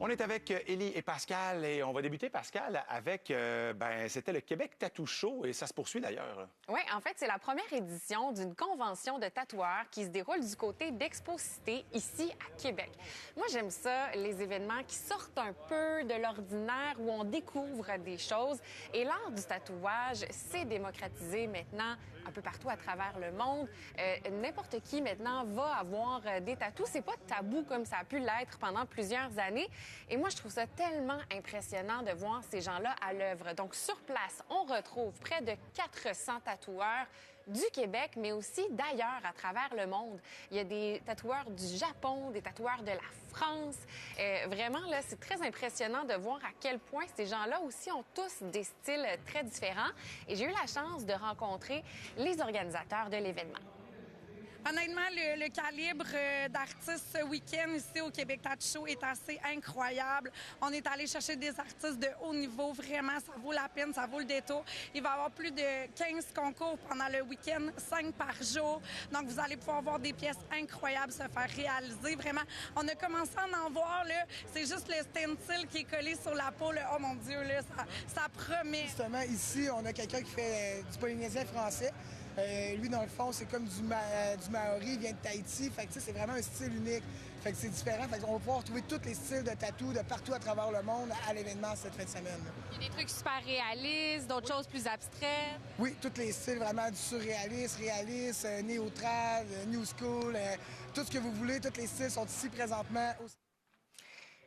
On est avec Élie et Pascal et on va débuter, Pascal, avec, c'était le Québec Tattoo Show et ça se poursuit d'ailleurs. Oui, en fait, c'est la première édition d'une convention de tatoueurs qui se déroule du côté d'Expo Cité, ici à Québec. Moi, j'aime ça, les événements qui sortent un peu de l'ordinaire, où on découvre des choses. Et l'art du tatouage, c'est démocratisé maintenant un peu partout à travers le monde. N'importe qui maintenant va avoir des tatous. C'est pas tabou comme ça a pu l'être pendant plusieurs années. Et moi, je trouve ça tellement impressionnant de voir ces gens-là à l'œuvre. Donc, sur place, on retrouve près de 400 tatoueurs du Québec, mais aussi d'ailleurs à travers le monde. Il y a des tatoueurs du Japon, des tatoueurs de la France. Vraiment, là, c'est très impressionnant de voir à quel point ces gens-là aussi ont tous des styles très différents. Et j'ai eu la chance de rencontrer les organisateurs de l'événement. Honnêtement, le calibre d'artistes ce week-end ici au Québec Tattoo Show est assez incroyable. On est allé chercher des artistes de haut niveau. Vraiment, ça vaut la peine, ça vaut le détour. Il va y avoir plus de 15 concours pendant le week-end, 5 par jour. Donc, vous allez pouvoir voir des pièces incroyables se faire réaliser. Vraiment, on a commencé à en voir, là. C'est juste le stencil qui est collé sur la peau, là. Oh mon Dieu, là, ça promet. Justement, ici, on a quelqu'un qui fait du polynésien français. Lui, dans le fond, c'est comme du maori, il vient de Tahiti. Fait que, c'est vraiment un style unique. Fait que c'est différent. Fait qu'on va pouvoir trouver tous les styles de tatou de partout à travers le monde à l'événement cette fin de semaine. Il y a des trucs super réalistes, d'autres choses plus abstraites. Oui, tous les styles, vraiment du surréaliste, réaliste, néo-trad, new school, tout ce que vous voulez, tous les styles sont ici présentement.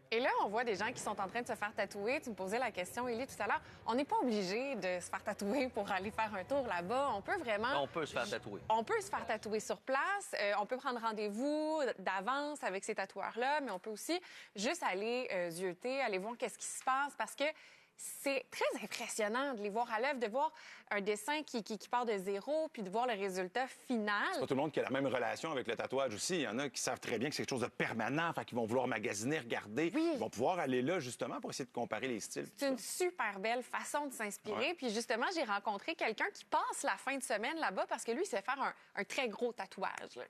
Et là, on voit des gens qui sont en train de se faire tatouer. Tu me posais la question, Élie, tout à l'heure. On n'est pas obligé de se faire tatouer pour aller faire un tour là-bas. On peut vraiment... On peut se faire tatouer. On peut se faire tatouer sur place. On peut prendre rendez-vous d'avance avec ces tatoueurs-là, mais on peut aussi juste aller zioter, aller voir qu'est-ce qui se passe parce que c'est très impressionnant de les voir à l'œuvre, de voir un dessin qui part de zéro, puis de voir le résultat final. C'est pas tout le monde qui a la même relation avec le tatouage aussi. Il y en a qui savent très bien que c'est quelque chose de permanent, fait qu'ils vont vouloir magasiner, regarder. Oui. Ils vont pouvoir aller là, justement, pour essayer de comparer les styles. C'est une super belle façon de s'inspirer. Ouais. Puis justement, j'ai rencontré quelqu'un qui passe la fin de semaine là-bas parce que lui, il sait faire un très gros tatouage, là.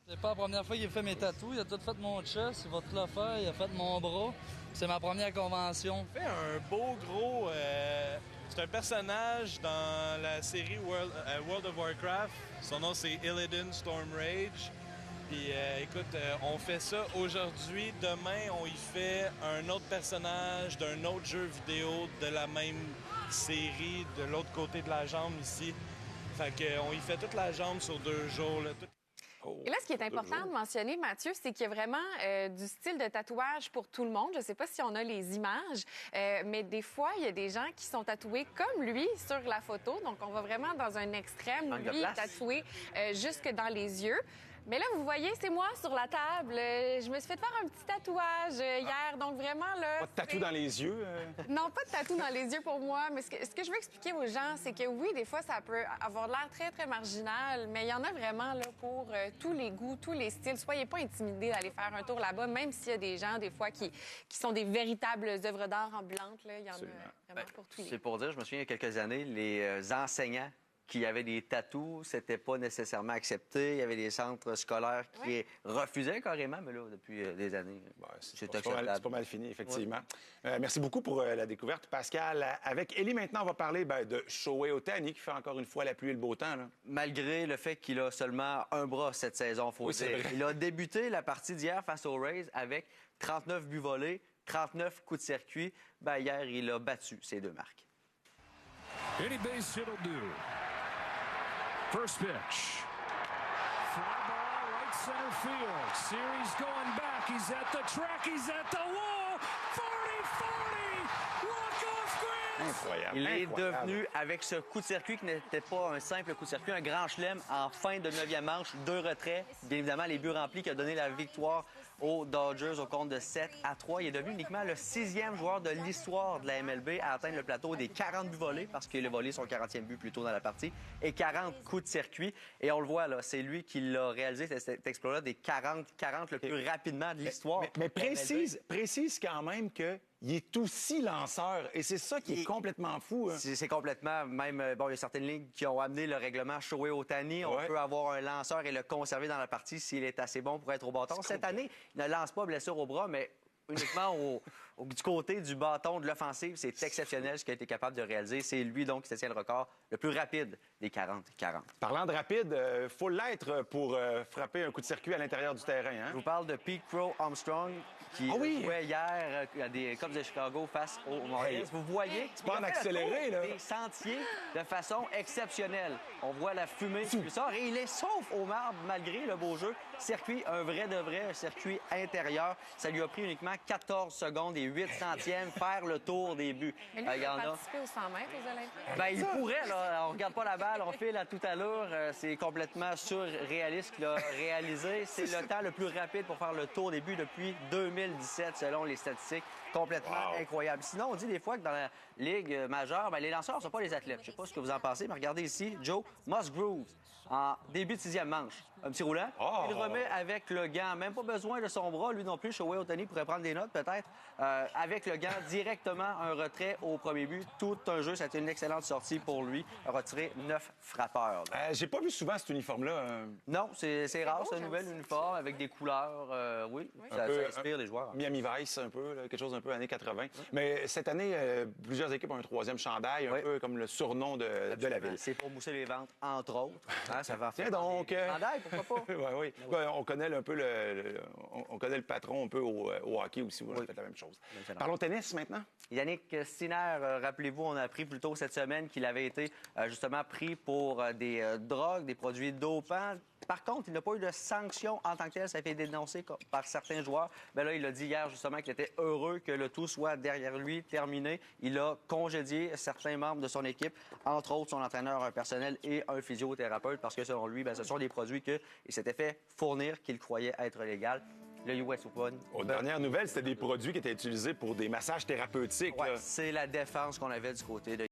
C'est pas la première fois qu'il a fait mes tatous. Il a tout fait mon chest, il va tout le faire, il a fait mon bras. C'est ma première convention. Il fait un beau gros... c'est un personnage dans la série World of Warcraft. Son nom, c'est Illidan Stormrage. Puis écoute, on fait ça aujourd'hui. Demain, on y fait un autre personnage d'un autre jeu vidéo de la même série de l'autre côté de la jambe ici. Fait qu'on y fait toute la jambe sur 2 jours. Là. Et là, ce qui est important de mentionner, Mathieu, c'est qu'il y a vraiment du style de tatouage pour tout le monde. Je ne sais pas si on a les images, mais des fois, il y a des gens qui sont tatoués comme lui sur la photo. Donc, on va vraiment dans un extrême, lui tatoué jusque dans les yeux. Mais là, vous voyez, c'est moi sur la table. Je me suis fait faire un petit tatouage hier. Donc, vraiment, là... Pas de tatou dans les yeux? Non, pas de tatou dans les yeux pour moi. Mais ce que je veux expliquer aux gens, c'est que oui, des fois, ça peut avoir l'air très, très marginal. Mais il y en a vraiment là pour tous les goûts, tous les styles. Soyez pas intimidés d'aller faire un tour là-bas, même s'il y a des gens, des fois, qui sont des véritables œuvres d'art ambulantes. Là. Il y en a vraiment pour tous les goûts. C'est pour dire, je me souviens, il y a quelques années, les enseignants qui avaient des tatous, c'était pas nécessairement accepté. Il y avait des centres scolaires qui refusaient carrément, mais là, depuis des années, c'est acceptable. C'est pas mal fini, effectivement. Ouais. Merci beaucoup pour la découverte, Pascal. Avec Élie, maintenant, on va parler de Shohei Ohtani, qui fait encore une fois la pluie et le beau temps. Là. Malgré le fait qu'il a seulement un bras cette saison, faut dire. Il a débuté la partie d'hier face aux Rays avec 39 buts volés, 39 coups de circuit. Hier, il a battu ces 2 marques. Any base hit will do. First pitch. Fly ball, right center field. Series going back. He's at the track. He's at the wall. 40-40. Walk-off grand. Incroyable. Il est devenu, avec ce coup de circuit qui n'était pas un simple coup de circuit, un grand chelem en fin de 9e manche, 2 retraits. Bien évidemment, les buts remplis qui a donné la victoire aux Dodgers au compte de 7-3. Il est devenu uniquement le 6e joueur de l'histoire de la MLB à atteindre le plateau des 40 buts volés, parce qu'il a volé son 40e but plus tôt dans la partie, et 40 coups de circuit. Et on le voit, là, c'est lui qui l'a réalisé, cet exploit-là, des 40 le plus rapidement de l'histoire. Mais précise quand même que il est aussi lanceur. Et c'est ça qui est complètement fou. Hein. C'est complètement... Même, bon, il y a certaines ligues qui ont amené le règlement Shohei Ohtani. On peut avoir un lanceur et le conserver dans la partie s'il est assez bon pour être au bâton. Cette année, il ne lance pas blessure au bras, mais uniquement du côté du bâton de l'offensive. C'est exceptionnel ce qu'il a été capable de réaliser. C'est lui, donc, qui détient le record le plus rapide des 40-40. Parlant de rapide, il faut l'être pour frapper un coup de circuit à l'intérieur du terrain. Hein? Je vous parle de Pete Crow Armstrong, qui jouait hier à des Cubs de Chicago face aux Marlins. Vous voyez, c'est pas en accéléré, là. Des sentiers de façon exceptionnelle. On voit la fumée qui sort et il est sauf au marbre malgré le beau jeu. Circuit, un vrai de vrai, un circuit intérieur. Ça lui a pris uniquement 14 secondes et 8 centièmes faire le tour des buts. Mais lui, il a participé aux 100 mètres aux Olympiques. Ben, il pourrait, là. On regarde pas la balle, on file à toute allure. C'est complètement surréaliste qu'il a réalisé. C'est le temps le plus rapide pour faire le tour des buts depuis 2017, selon les statistiques. Complètement incroyable. Sinon, on dit des fois que dans la Ligue majeure, ben, les lanceurs ne sont pas les athlètes. Je sais pas ce que vous en pensez, mais regardez ici, Joe Musgrove, en début de 6e manche. Un petit roulant. Il remet avec le gant. Même pas besoin de son bras. Lui non plus, Shohei Ohtani pourrait prendre des notes peut-être. Avec le gant, directement un retrait au premier but. Tout un jeu. C'était une excellente sortie pour lui. A retiré 9 frappeurs. J'ai pas vu souvent cet uniforme-là. Non, c'est rare, ce nouvel uniforme avec des couleurs. Oui, ça inspire les joueurs. Miami Vice, un peu, là, quelque chose un peu années 80. Mais cette année, plusieurs équipes ont un 3e chandail, un peu comme le surnom de la ville. C'est pour mousser les ventes, entre autres. Hein, ça va Tiens donc. Chandail, pourquoi pas? Oui. On connaît un peu on connaît le patron un peu au hockey aussi. On a fait la même chose. Parlons tennis maintenant. Yannick Sinner, rappelez-vous, on a appris plus tôt cette semaine qu'il avait été justement pris pour des drogues, des produits dopants. Par contre, il n'a pas eu de sanction en tant que tel. Ça a été dénoncé par certains joueurs. Mais là, il a dit hier justement qu'il était heureux que le tout soit derrière lui, terminé. Il a congédié certains membres de son équipe, entre autres son entraîneur personnel et un physiothérapeute, parce que selon lui, ce sont des produits qu'il s'était fait fournir, qu'il croyait être légal. Le US Open. Aux dernières nouvelles, c'était des produits qui étaient utilisés pour des massages thérapeutiques. Ouais, c'est la défense qu'on avait du côté de